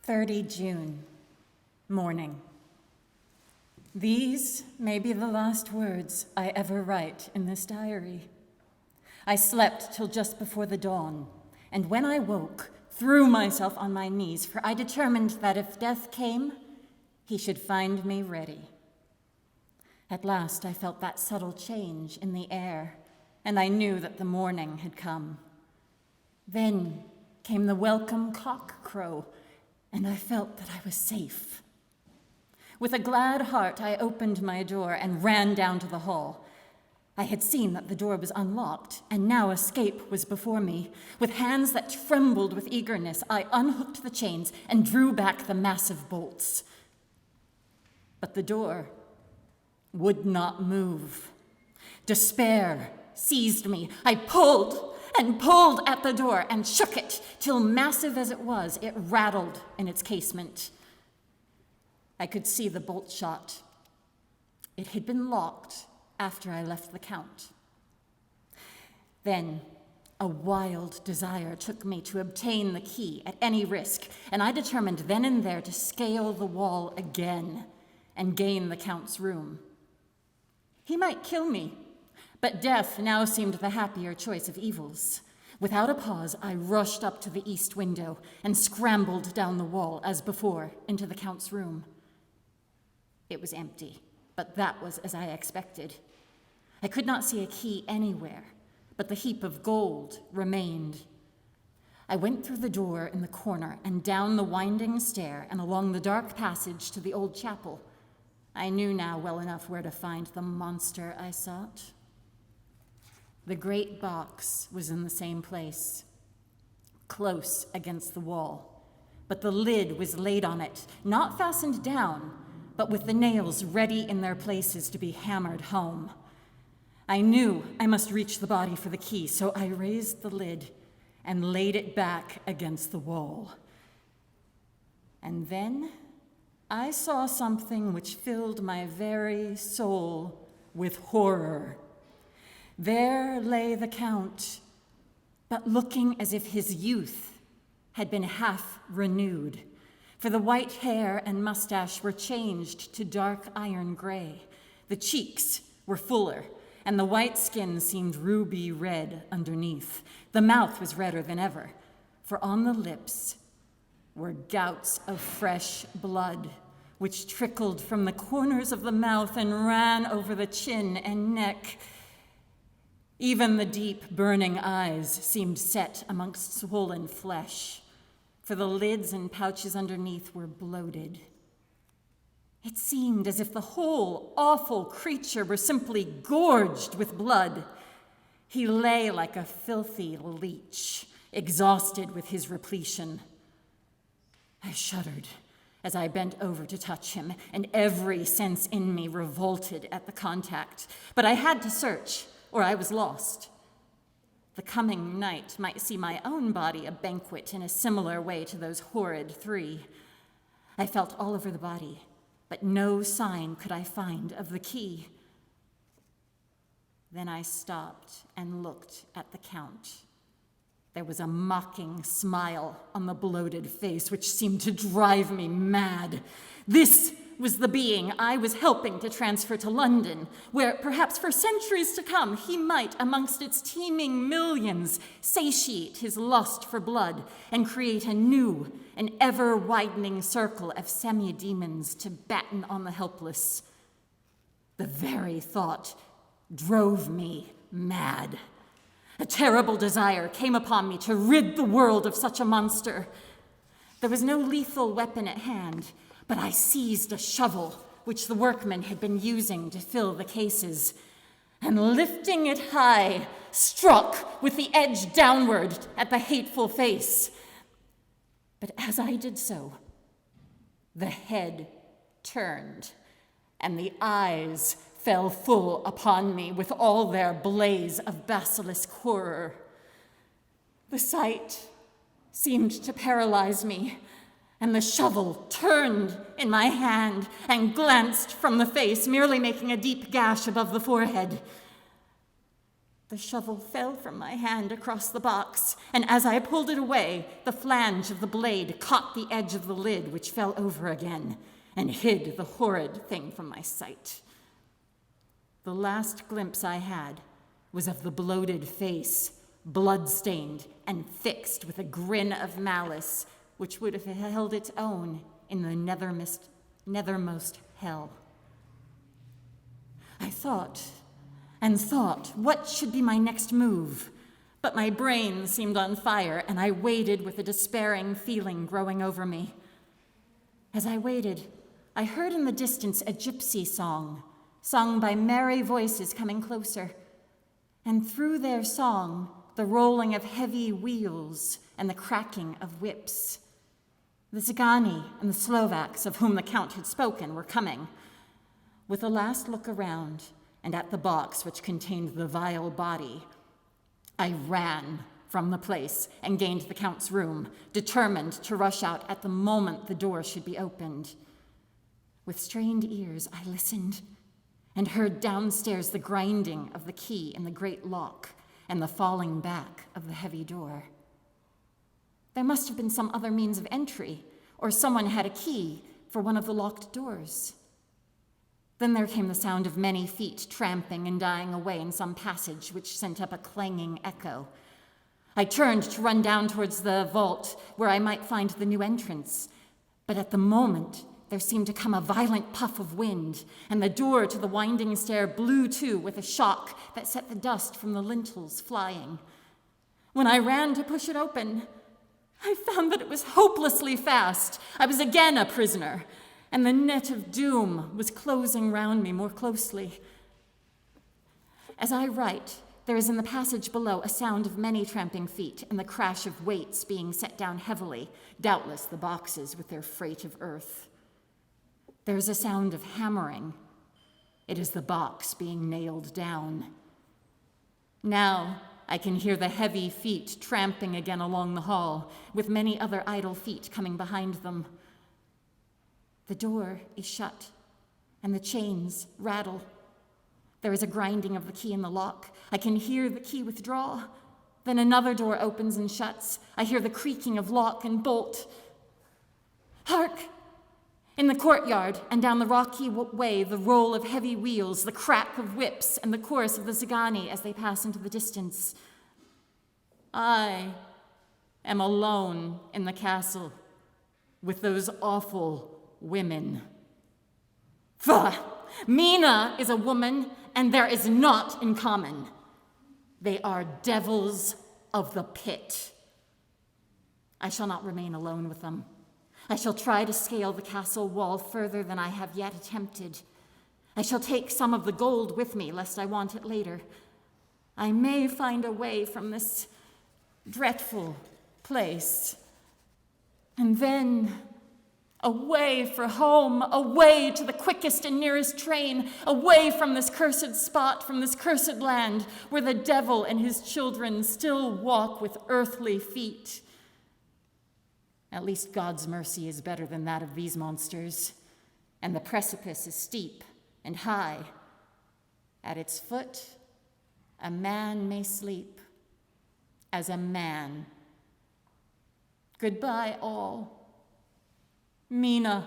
30 June, morning. These may be the last words I ever write in this diary. I slept till just before the dawn, and when I woke, threw myself on my knees, for I determined that if death came, he should find me ready. At last I felt that subtle change in the air, and I knew that the morning had come. Then came the welcome cock crow, and I felt that I was safe. With a glad heart, I opened my door and ran down to the hall. I had seen that the door was unlocked, and now escape was before me. With hands that trembled with eagerness, I unhooked the chains and drew back the massive bolts. But the door would not move. Despair seized me. I pulled and pulled at the door and shook it till, massive as it was, it rattled in its casement. I could see the bolt shot. It had been locked after I left the Count. Then a wild desire took me to obtain the key at any risk, and I determined then and there to scale the wall again and gain the Count's room. He might kill me, but death now seemed the happier choice of evils. Without a pause, I rushed up to the east window and scrambled down the wall as before into the Count's room. It was empty, but that was as I expected. I could not see a key anywhere, but the heap of gold remained. I went through the door in the corner and down the winding stair and along the dark passage to the old chapel. I knew now well enough where to find the monster I sought. The great box was in the same place, close against the wall, but the lid was laid on it, not fastened down, but with the nails ready in their places to be hammered home. I knew I must reach the body for the key, so I raised the lid and laid it back against the wall. And then I saw something which filled my very soul with horror. There lay the Count, but looking as if his youth had been half renewed, for the white hair and mustache were changed to dark iron gray. The cheeks were fuller, and the white skin seemed ruby red underneath. The mouth was redder than ever, for on the lips were gouts of fresh blood, which trickled from the corners of the mouth and ran over the chin and neck. Even the deep, burning eyes seemed set amongst swollen flesh, for the lids and pouches underneath were bloated. It seemed as if the whole awful creature were simply gorged with blood. He lay like a filthy leech, exhausted with his repletion. I shuddered as I bent over to touch him, and every sense in me revolted at the contact. But I had to search, or I was lost. The coming night might see my own body a banquet in a similar way to those horrid three. I felt all over the body, but no sign could I find of the key. Then I stopped and looked at the Count. There was a mocking smile on the bloated face, which seemed to drive me mad. This was the being I was helping to transfer to London, where perhaps for centuries to come he might, amongst its teeming millions, satiate his lust for blood and create a new and ever-widening circle of semi-demons to batten on the helpless. The very thought drove me mad. A terrible desire came upon me to rid the world of such a monster. There was no lethal weapon at hand, but I seized a shovel, which the workmen had been using to fill the cases, and lifting it high, struck with the edge downward at the hateful face. But as I did so, the head turned, and the eyes fell full upon me with all their blaze of basilisk horror. The sight seemed to paralyze me, and the shovel turned in my hand and glanced from the face, merely making a deep gash above the forehead. The shovel fell from my hand across the box, and as I pulled it away, the flange of the blade caught the edge of the lid, which fell over again and hid the horrid thing from my sight. The last glimpse I had was of the bloated face, blood-stained and fixed with a grin of malice, which would have held its own in the nethermost hell. I thought and thought what should be my next move, but my brain seemed on fire, and I waited with a despairing feeling growing over me. As I waited, I heard in the distance a gypsy song, sung by merry voices coming closer, and through their song, the rolling of heavy wheels and the cracking of whips. The Zagani and the Slovaks, of whom the Count had spoken, were coming. With a last look around and at the box which contained the vile body, I ran from the place and gained the Count's room, determined to rush out at the moment the door should be opened. With strained ears, I listened and heard downstairs the grinding of the key in the great lock and the falling back of the heavy door. There must have been some other means of entry, or someone had a key for one of the locked doors. Then there came the sound of many feet tramping and dying away in some passage which sent up a clanging echo. I turned to run down towards the vault where I might find the new entrance, but at the moment there seemed to come a violent puff of wind, and the door to the winding stair blew to with a shock that set the dust from the lintels flying. When I ran to push it open, I found that it was hopelessly fast. I was again a prisoner, and the net of doom was closing round me more closely. As I write, there is in the passage below a sound of many tramping feet and the crash of weights being set down heavily, doubtless the boxes with their freight of earth. There is a sound of hammering. It is the box being nailed down. Now I can hear the heavy feet tramping again along the hall, with many other idle feet coming behind them. The door is shut, and the chains rattle. There is a grinding of the key in the lock. I can hear the key withdraw. Then another door opens and shuts. I hear the creaking of lock and bolt. Hark! In the courtyard and down the rocky way, the roll of heavy wheels, the crack of whips, and the chorus of the Zagani as they pass into the distance. I am alone in the castle with those awful women. Pah! Mina is a woman, and there is naught in common. They are devils of the pit. I shall not remain alone with them. I shall try to scale the castle wall further than I have yet attempted. I shall take some of the gold with me, lest I want it later. I may find a way from this dreadful place. And then away for home, away to the quickest and nearest train, away from this cursed spot, from this cursed land, where the devil and his children still walk with earthly feet. At least God's mercy is better than that of these monsters, and the precipice is steep and high. At its foot, a man may sleep as a man. Goodbye, all. Mina.